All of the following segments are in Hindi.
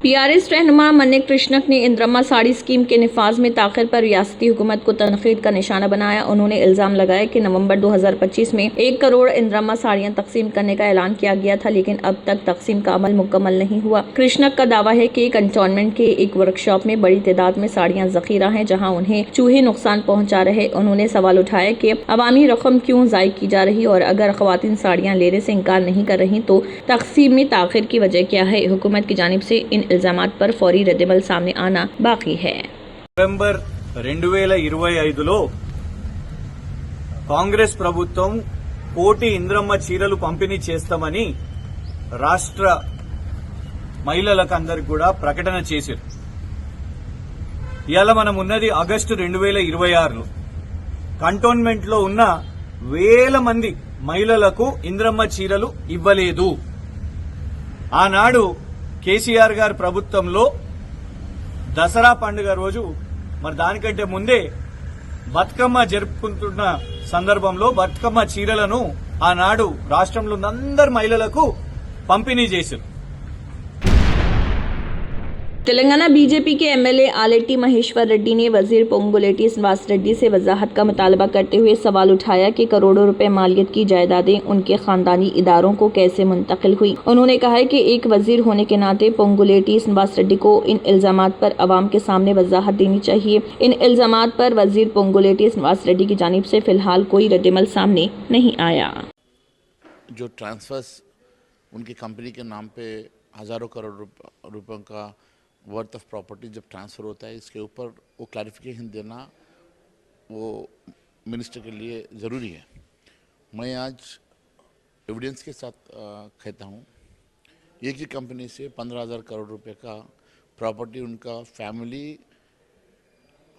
पीआरएस रहनुमा मनिक कृष्णक ने इंद्रम्मा साड़ी स्कीम के निफाज में ताखिर पर रियासती हुकूमत को तनकीद का निशाना बनाया। उन्होंने इल्जाम लगाया कि नवंबर 2025 में 1 करोड़ इंद्रम्मा साड़ियां तकसीम करने का ऐलान किया गया था, लेकिन अब तक तकसीम का अमल मुकम्मल नहीं हुआ। कृष्णक का दावा है कि कंटोनमेंट के एक वर्कशॉप में बड़ी तादाद में साड़ियां जखीरा हैं, जहां उन्हें चूहे नुकसान पहुंचा रहे। उन्होंने सवाल उठाया कि अवामी रकम क्यों ज़ाय की जा रही और अगर ख़वातीन साड़ियां लेने से इनकार नहीं कर रही तो तकसीम में ताखिर की वजह क्या है। हुकूमत की जानिब से इन इल्जामात पर फौरी रद्दमल सामने आना बाकी है। नवंबर 2025లో కాంగ్రెస్ ప్రభుత్వం కోటి ఇంద్రమ్మ చీరలు పంపిణీ చేస్తామని రాష్ట్ర మహిళలకందరికి కూడా ప్రకటన చేశారు. ఇయాల మనం ఉన్నది ఆగస్టు 2026లో కంటోన్మెంట్ లో ఉన్న వేల మంది మహిళలకు ఇంద్రమ్మ చీరలు ఇవ్వలేదు. ఆనాడు కేసీఆర్ గారి ప్రభుత్వంలో దసరా పండుగ రోజు మరి దానికంటే ముందే బతుకమ్మ జరుపుకుంటున్న సందర్భంలో బతుకమ్మ చీరలను ఆనాడు రాష్ట్రంలో అందరు మహిళలకు పంపిణీ చేశారు. तेलंगाना बीजेपी के एमएलए आलेटी महेश्वर रेड्डी ने वजीर पोंगुलेटी श्रीनिवास रेड्डी से वजाहत का मुतालबा करते हुए सवाल उठाया कि करोड़ों रुपए मालियत की जायदादें उनके खानदानी इदारों को कैसे मुंतकिल हुई। उन्होंने कहा है कि एक वजीर होने के नाते पोंगुलेटी श्रीनिवास रेड्डी को इन इल्जामात पर अवाम के सामने वजाहत देनी चाहिए। इन इल्जामात पर वजीर पोंगुलेटी श्रीनिवास रेड्डी की जानिब से फिलहाल कोई रद्दमल सामने नहीं आया। जो ट्रांसफर्स उनकी कंपनी के नाम पे हज़ारों करोड़ रुपयों का वर्थ ऑफ प्रॉपर्टी जब ट्रांसफ़र होता है, इसके ऊपर वो क्लैरिफिकेशन देना वो मिनिस्टर के लिए ज़रूरी है। मैं आज एविडेंस के साथ कहता हूँ, एक ही कंपनी से 15,000 करोड़ रुपए का प्रॉपर्टी उनका फैमिली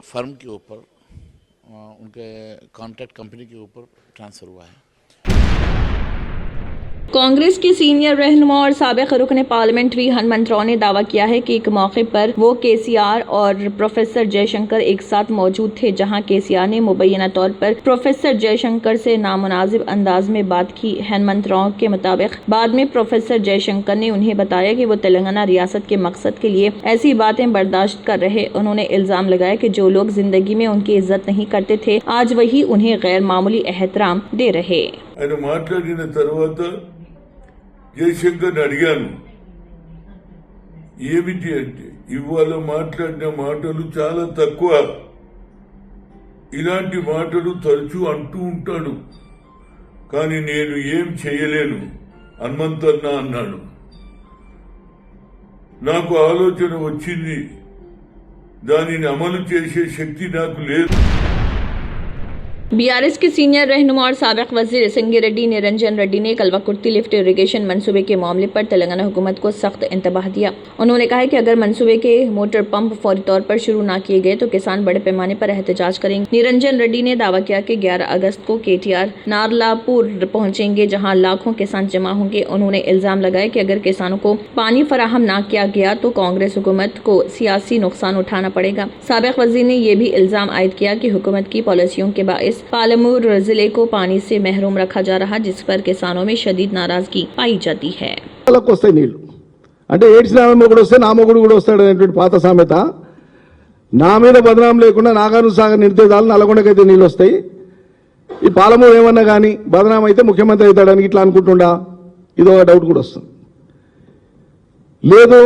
फर्म के ऊपर उनके कॉन्ट्रैक्ट कंपनी के ऊपर ट्रांसफ़र हुआ है। कांग्रेस के सीनियर रहनुमा और साबिक रुकन पार्लियामेंट्री हनुमंत राव ने दावा किया है कि एक मौके पर वो केसीआर और प्रोफेसर जयशंकर एक साथ मौजूद थे, जहां केसीआर ने मुबैना तौर पर प्रोफेसर जयशंकर से नामुनासिब अंदाज में बात की। हनुमंत राव के मुताबिक बाद में प्रोफेसर जयशंकर ने उन्हें बताया कि वो तेलंगाना रियासत के मकसद के लिए ऐसी बातें बर्दाश्त कर रहे। उन्होंने इल्जाम लगाया कि जो लोग जिंदगी में उनकी इज्जत नहीं करते थे, आज वही उन्हें गैर मामूली एहतराम दे रहे। జయశంకర్ని అడిగాను, ఏమిటి అంటే ఇవాళ మాట్లాడిన మాటలు చాలా తక్కువ, ఇలాంటి మాటలు తరచూ అంటూ ఉంటాడు, కానీ నేను ఏం చేయలేను హనుమంతన్న అన్నాడు. నాకు ఆలోచన వచ్చింది, దానిని అమలు చేసే శక్తి నాకు లేదు। बीआरएस के सीनियर रहनुमा और साबिक वजीर सिंगी रेड्डी निरंजन रेड्डी ने कलवा-कुर्ती लिफ्ट इरिगेशन मंसूबे के मामले पर तेलंगाना हुकूमत को सख्त इंतबाह दिया। उन्होंने कहा कि अगर मंसूबे के मोटर पंप फौरी तौर पर शुरू न किए गए तो किसान बड़े पैमाने पर एहतजाज करेंगे। निरंजन रेड्डी ने दावा किया कि 11 अगस्त को केटीआर नारलापुर पहुंचेंगे, जहां लाखों किसान जमा होंगे। उन्होंने इल्जाम लगाया कि अगर किसानों को पानी फराहम न किया गया तो कांग्रेस हुकूमत को सियासी नुकसान उठाना पड़ेगा। साबिक वजीर ने यह भी इल्जाम आयद किया कि हुकूमत की पॉलिसियों के बाइस पालमूर जिले को पानी से महरूम रखा जा रहा, जिस पर किसानों में शदीद नाराजगी पाई जाती है। అంటే ఏడ్చిన మొగుడు వస్తే నా మొగుడు కూడా వస్తాడు అనేటువంటి పాత సామెత నా మీద బదనాం లేకుండా నాగార్జున సాగర్ నిండితే చాలు నల్గొండకైతే నీళ్ళు వస్తాయి, ఈ పాలమూరు ఏమన్నా కానీ బదనాం అయితే ముఖ్యమంత్రి అవుతాడని ఇట్లా అనుకుంటుండా, ఇది ఒక డౌట్ కూడా వస్తుంది। లేదు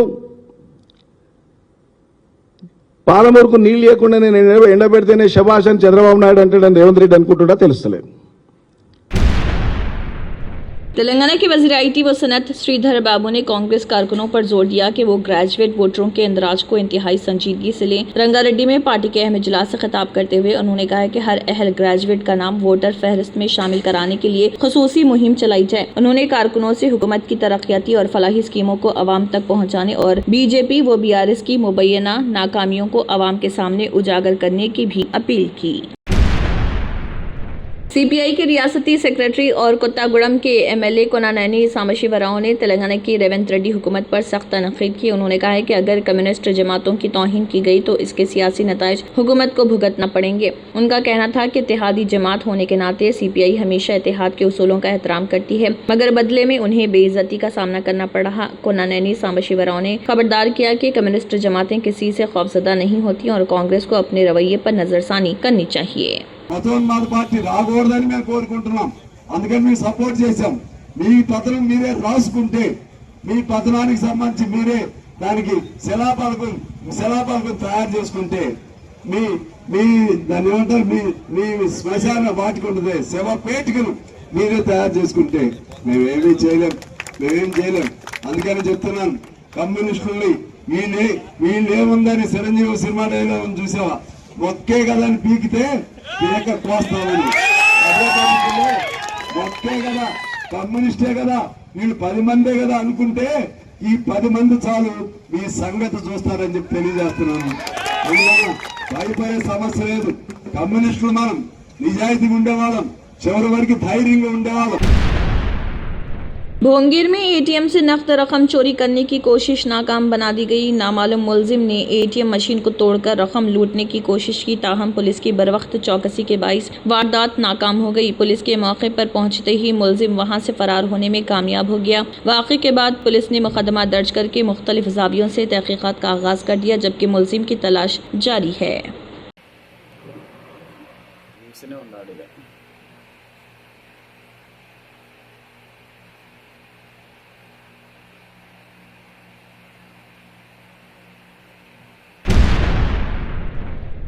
పాలమూరుకు నీళ్ళు లేకుండా నేను ఎండబెడితేనే శభాష్ అని చంద్రబాబు నాయుడు అంటాడని రేవంత్ రెడ్డి అనుకుంటుండా తెలుస్తలేదు। तेलंगाना के वजीर आईटी व सनत श्रीधर बाबू ने कांग्रेस कारकुनों पर जोर दिया कि वो ग्रेजुएट वोटरों के इंदराज को इंतहाई संजीदगी से लें। रंगारेड्डी में पार्टी के अहम इजलास से खिताब करते हुए उन्होंने कहा कि हर अहल ग्रेजुएट का नाम वोटर फहरिस्त में शामिल कराने के लिए खुसूसी मुहिम चलाई जाए। उन्होंने कारकुनों से हुकूमत की तरक्याती और फलाही स्कीमों को अवाम तक पहुँचाने और बीजेपी व बीआरएस की मुबैना नाकामियों को अवाम के सामने उजागर करने की भी अपील की। सीपीआई के रियासती सेक्रेटरी और कोत्तागुड़म के एमएलए कोनानैनी सामशिवराव ने तेलंगाना की रेवंत रेड्डी हुकूमत पर सख्त तनकीद की। उन्होंने कहा है कि अगर कम्युनिस्ट जमातों की तौहीन की गई तो इसके सियासी नताइज हुकूमत को भुगतना पड़ेंगे। उनका कहना था कि इत्तेहादी जमात होने के नाते सीपीआई हमेशा इत्तेहाद के उसूलों का एहतराम करती है, मगर बदले में उन्हें बेइज्जती का सामना करना पड़ रहा। कोनानैनी सामशिवराव ने खबरदार किया कि कम्युनिस्ट जमातें किसी से खौफजदा नहीं होती और कांग्रेस को अपने रवैये पर नजरसानी करनी चाहिए। మతోన్మాద పార్టీ రాకూడదని మేము కోరుకుంటున్నాం. అందుకని మేము సపోర్ట్ చేశాం. మీ పత్రం మీరే రాసుకుంటే మీ పత్రానికి సంబంధించి మీరే దానికి శిలాపలకం తయారు చేసుకుంటే మీ మీ దాన్ని ఏమంటారు మీ శ్మశాన వాటికి ఉంటుంది శవ పేటికను మీరే తయారు చేసుకుంటే మేమేమీ చేయలేం. అందుకని చెప్తున్నాను, కమ్యూనిస్టుల్ని వీళ్ళేముందని చిరంజీవి సినిమా డైలాగ్ చూసావా, ఒక్కే కదా అని పీకితే పీక కోస్తామని. అదే పద్ధతిలో ఒక్కే కదా, కమ్యూనిస్టే కదా, వీళ్ళు 10 మందే కదా అనుకుంటే ఈ 10 మంది చాలు మీ సంగతి చూస్తారని చెప్పి తెలియజేస్తున్నాను. అందువల్ల భయపడే సమస్య లేదు. కమ్యూనిస్టులు మనం నిజాయితీగా ఉండేవాళ్ళం, చివరి వరకు ధైర్యంగా ఉండేవాళ్ళం. भोंगीर में एटीएम से नकद रकम चोरी करने की कोशिश नाकाम बना दी गई। नामालूम मुलजिम ने एटीएम मशीन को तोड़कर रकम लूटने की कोशिश की, ताहम पुलिस की बरवक्त चौकसी के बाइस वारदात नाकाम हो गई। पुलिस के मौके पर पहुंचते ही मुलजिम वहां से फरार होने में कामयाब हो गया। वाक़े के बाद पुलिस ने मुकदमा दर्ज करके मुख्तलिफ ज़ावियों से तहकीकात का आगाज़ कर दिया, जबकि मुलजिम की तलाश जारी है।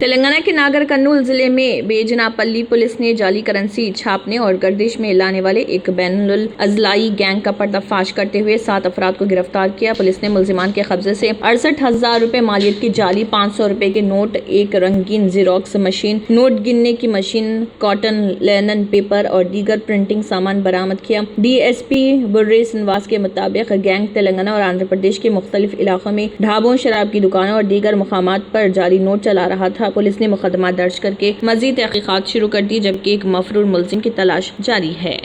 तेलंगाना के नागर कर्नूल जिले में बेजनापल्ली पुलिस ने जाली करेंसी छापने और गर्दिश में लाने वाले एक बैनुल अजलाई गैंग का पर्दाफाश करते हुए 7 अफराद को गिरफ्तार किया। पुलिस ने मुलजिमान के कब्जे से 68,000 रुपए मालियत की जाली, 500 रुपए के नोट, एक रंगीन जीरोक्स मशीन, नोट गिनने की मशीन, कॉटन लेनन पेपर और दीगर प्रिंटिंग सामान बरामद किया। डीएसपी बुर्रे सिनवास के मुताबिक गैंग तेलंगाना और आंध्र प्रदेश के मुख्तलिफ इलाकों में ढाबों, शराब की दुकानों और दीगर मुकामात पर जाली नोट चला रहा था। पुलिस ने मुकदमा दर्ज करके मजीद तहकीकात शुरू कर दी, जबकि एक मफरूर मुलजिम की तलाश जारी है।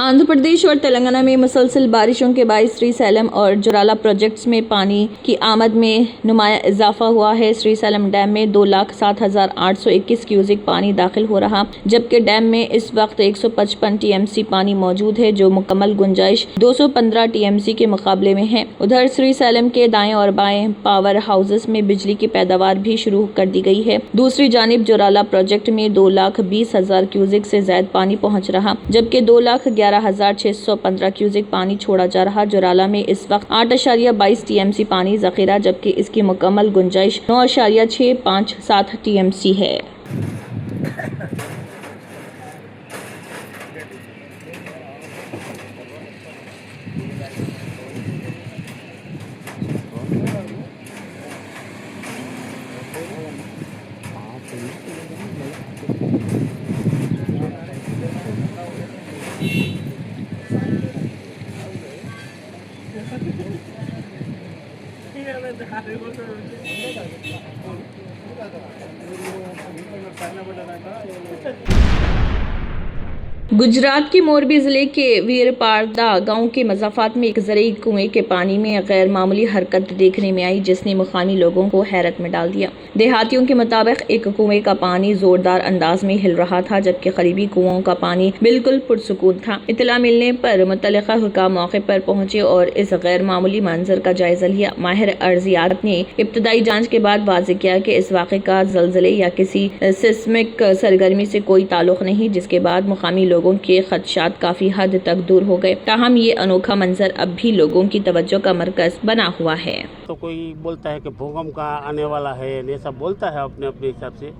आंध्र प्रदेश और तेलंगाना में मुसलसल बारिशों के बायस श्रीसैलम और जोराला प्रोजेक्ट्स में पानी की आमद में नुमाया इजाफा हुआ है। श्रीसैलम डैम में 2,07,821 क्यूसिक पानी दाखिल हो रहा, जबकि डैम में इस वक्त 155 टीएमसी पानी मौजूद है, जो मुकम्मल गुंजाइश 215 टीएमसी के मुकाबले में है। उधर श्रीसैलम के दाएं और बाएं पावर हाउसेस में बिजली की पैदावार भी शुरू कर दी गई है। दूसरी जानिब जोराला प्रोजेक्ट में 2,20,000 क्यूसिक से ज्यादा पानी पहुँच रहा, जबकि 2,11,615 क्यूसिक पानी छोड़ा जा रहा। जोराला में इस वक्त 8.22 टीएमसी पानी जखीरा, जबकि इसकी मुकम्मल गुंजाइश 9.657 टीएमसी है। गुजरात के मोरबी जिले के वीरपाड़ा गांव के मज़ाफ़ात में एक ज़रूरी कुएं के पानी में गैर मामूली हरकत देखने में आई, जिसने मुकामी लोगों को हैरत में डाल दिया। देहातियों के मुताबिक एक कुएं का पानी जोरदार अंदाज में हिल रहा था, जबकि करीबी कुओं का पानी बिल्कुल पुरसुकून था। इत्तला मिलने पर मुतल्लिका हुक्काम मौके पर पहुंचे और इस गैर मामूली मंजर का जायजा लिया। माहिर अर्जियात ने इब्तदाई जाँच के बाद वाज़ेह किया कि इस वाक़े का ज़लज़ले या किसी सिस्मिक सरगर्मी से कोई ताल्लुक़ नहीं, जिसके बाद मुकामी लोगों के खदशात काफी हद तक दूर हो गए। ताहम ये अनोखा मंजर अब भी लोगों की तवज्जो का मरकज बना हुआ है। तो कोई बोलता है कि भूकंप का आने वाला है, ये सब बोलता है अपने अपने हिसाब से।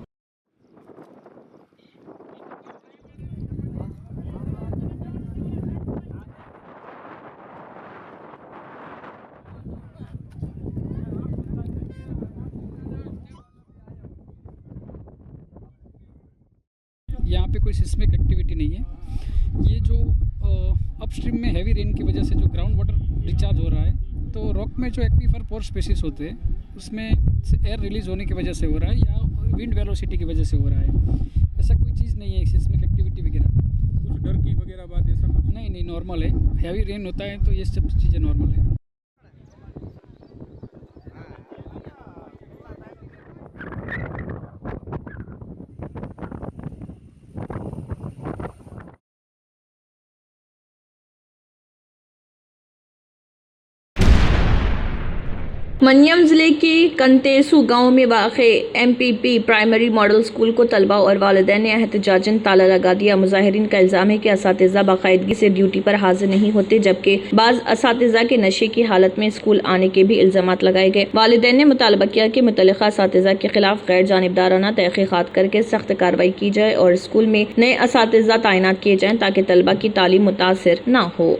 सिस्मिक एक्टिविटी नहीं है। ये जो अपस्ट्रीम में हैवी रेन की वजह से जो ग्राउंड वाटर रिचार्ज हो रहा है, तो रॉक में जो एक्वीफर पोर स्पेसिस होते हैं उसमें एयर रिलीज होने की वजह से हो रहा है या विंड वेलोसिटी की वजह से हो रहा है। ऐसा कोई चीज़ नहीं है सिस्मिक एक्टिविटी वगैरह। कुछ डर की वगैरह बात ऐसा कुछ नहीं, नॉर्मल है। हैवी रेन होता है तो ये सब चीज़ें नॉर्मल है। मनियम जिले के कंतेसू गांव में वाक़ एमपीपी प्राइमरी मॉडल स्कूल को तलबा और वालिदैन ने एहतजाजन ताला लगा दिया। मुजाहिरीन का इल्ज़ाम है कि असातिज़ा बाकायदगी से ड्यूटी पर हाजिर नहीं होते, जबकि बाज़ असातिज़ा के नशे की हालत में स्कूल आने के भी इल्ज़ामात लगाए गए। वालिदैन ने मुतालबा किया कि मुतल्लिक़ा असातिज़ा के खिलाफ गैर जानिबदाराना तहक़ीक़ात करके सख्त कार्रवाई की जाए और स्कूल में नए असातिज़ा तैनात किए जाएँ ताकि तलबा की तालीम मुतासिर न हो।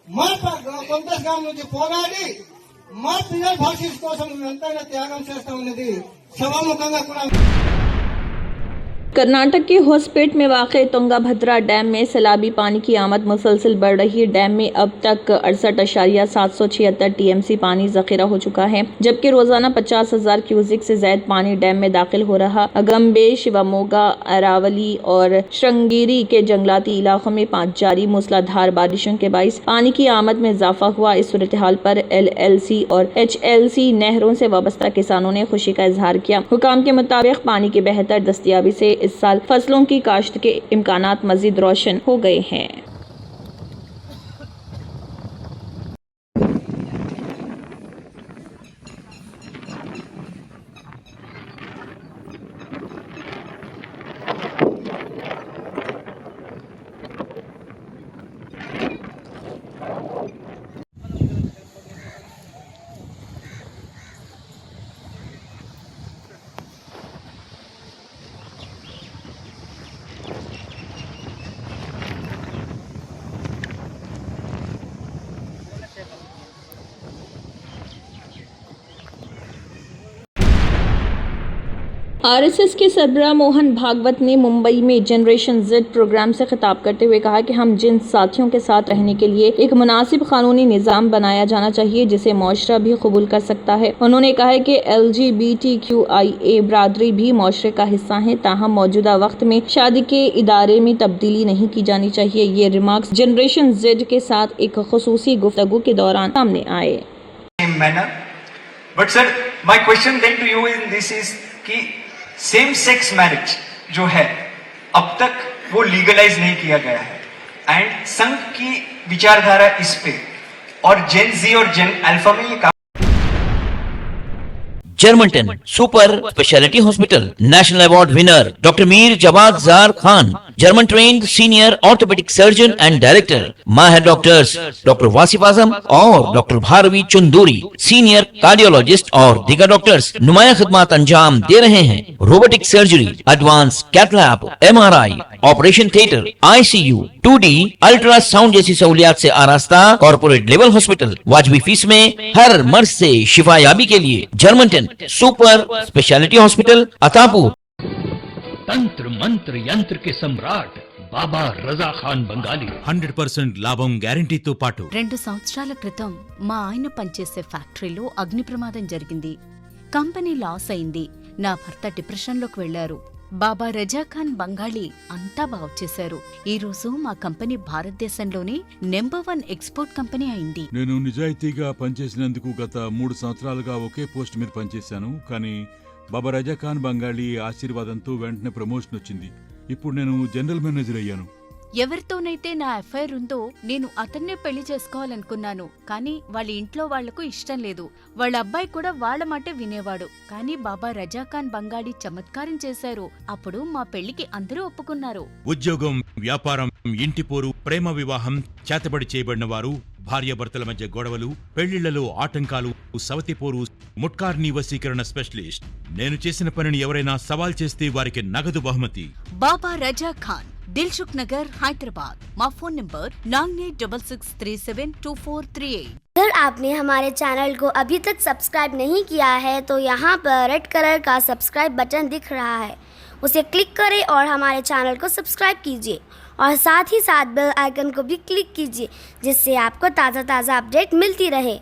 మా కొంత గ్రామం నుంచి పోరాడి మా పిల్లల భవిష్యత్తు కోసం ఎంతైనా త్యాగం చేస్తామనేది సభాముఖంగా కూడా। कर्नाटक के होसपेट में वाक़े तुंगाभद्रा डैम में सैलाबी पानी की आमद मुसलसल बढ़ रही। डैम में अब तक 68.776 टीएमसी पानी ज़ख़ीरा हो चुका है, जबकि रोज़ाना 50,000 क्यूसिक से ज़ायद पानी डैम में दाखिल हो रहा। अगम्बे, शिवमोगा, अरावली और श्रृंगेरी के जंगलाती इलाकों में जारी मूसलाधार बारिशों के बाइस पानी की आमद में इजाफा हुआ। इस सूरत हाल पर LLC और HLC नहरों से वाबस्ता किसानों ने खुशी का इजहार किया। हुकाम के मुताबिक पानी की बेहतर दस्तयाबी से इस साल फसलों की काश्त के इम्कानात मजीद रोशन हो गए हैं। RSS के सरबराह मोहन भागवत ने मुंबई में जनरेशन Z प्रोग्राम से खिताब करते हुए कहा कि हम जिन साथियों के साथ रहने के लिए एक मुनासिब कानूनी निज़ाम बनाया जाना चाहिए जिसे मुआशरा भी कबूल कर सकता है। उन्होंने कहा है कि LGBTQIA बरादरी भी मुआशरे का हिस्सा है, ताहम मौजूदा वक्त में शादी के इदारे में तब्दीली नहीं की जानी चाहिए। ये रिमार्क्स जनरेशन Z के साथ एक खुसूसी गुफ्तगू के दौरान सामने आए। But sir, my question then to you in this is कि सेम सेक्स मैरिज जो है अब तक वो लीगलाइज नहीं किया गया है, एंड संघ की विचारधारा इस पे और जेन जी और जेन अल्फा में ये जर्मनटन super speciality hospital national award winner doctor Mir Jawad Jar Khan, German trained senior orthopaedic surgeon and director, माहिर डॉक्टर्स डॉक्टर वासिफ आजम और doctor Bharvi Chanduri, senior cardiologist और दीगर डॉक्टर्स नुमाया खिदमत अंजाम दे रहे हैं। Robotic surgery, advance cath lab, MRI, operation theatre, ICU, 2D ultrasound जैसी सहूलियात से आरास्ता कॉर्पोरेट लेवल हॉस्पिटल। वाजबी फीस में हर मर्ज से शिफायाबी के लिए Germanton super speciality hospital Attapur. तंत्र मंत्र यंत्र के सम्राट బాబా రజా ఖాన్ బంగాలి 100% లాభం గ్యారెంటీతో పాటు 2 సంవత్సరాల క్రితం మా ఆయన పనిచేసే ఫ్యాక్టరీలో అగ్ని ప్రమాదం జరిగింది. కంపెనీ లాస్ అయింది. నా భర్త డిప్రెషన్లోకి వెళ్లారు. బాబా రజా ఖాన్ బంగాళీ అంతా బాగు చేశారు. ఈ రోజు మా కంపెనీ భారతదేశంలోనే నెంబర్ 1 ఎక్స్పోర్ట్ కంపెనీ అయింది. నేను నిజాయితీగా పనిచేసినందుకు గత 3 సంవత్సరాలుగా ఒకే పోస్ట్ మీద పనిచేశాను. కానీ బాబా రజా ఖాన్ బంగాళీ ఆశీర్వాదంతో వెంటనే ప్రమోషన్ వచ్చింది. ఇప్పుడు నేను జనరల్ మేనేజర్ అయ్యాను. ఎవరితోనైతే నా అఫైర్ ఉందో నేను అతన్నే పెళ్లి చేసుకోవాలనుకున్నాను. కానీ వాళ్ళ ఇంట్లో వాళ్లకు ఇష్టం లేదు. వాళ్ళ అబ్బాయి కూడా వాళ్ళ మాటే వినేవాడు. కానీ బాబా రజా ఖాన్ బంగాళీ చమత్కారం చేశారు. అప్పుడు మా పెళ్లికి అందరూ ఒప్పుకున్నారు. ఉద్యోగం, వ్యాపారం, ఇంటి పోరు, ప్రేమ వివాహం, చేతబడి చేయబడిన వారు, భార్యాభర్తల మధ్య గొడవలు, పెళ్లిళ్లలో ఆటంకాలు, సవతిపోరు, ముట్కార్నీ వశీకరణ స్పెషలిస్ట్. నేను చేసిన పనిని ఎవరైనా సవాల్ చేస్తే వారికి నగదు బహుమతి. బాబా రజా ఖాన్, दिलसुख नगर, हैदराबाद। माँ फोन नंबर 9866372438। अगर आपने हमारे चैनल को अभी तक सब्सक्राइब नहीं किया है तो यहाँ पर रेड कलर का सब्सक्राइब बटन दिख रहा है, उसे क्लिक करें और हमारे चैनल को सब्सक्राइब कीजिए और साथ ही साथ बेल आइकन को भी क्लिक कीजिए जिससे आपको ताज़ा अपडेट मिलती रहे।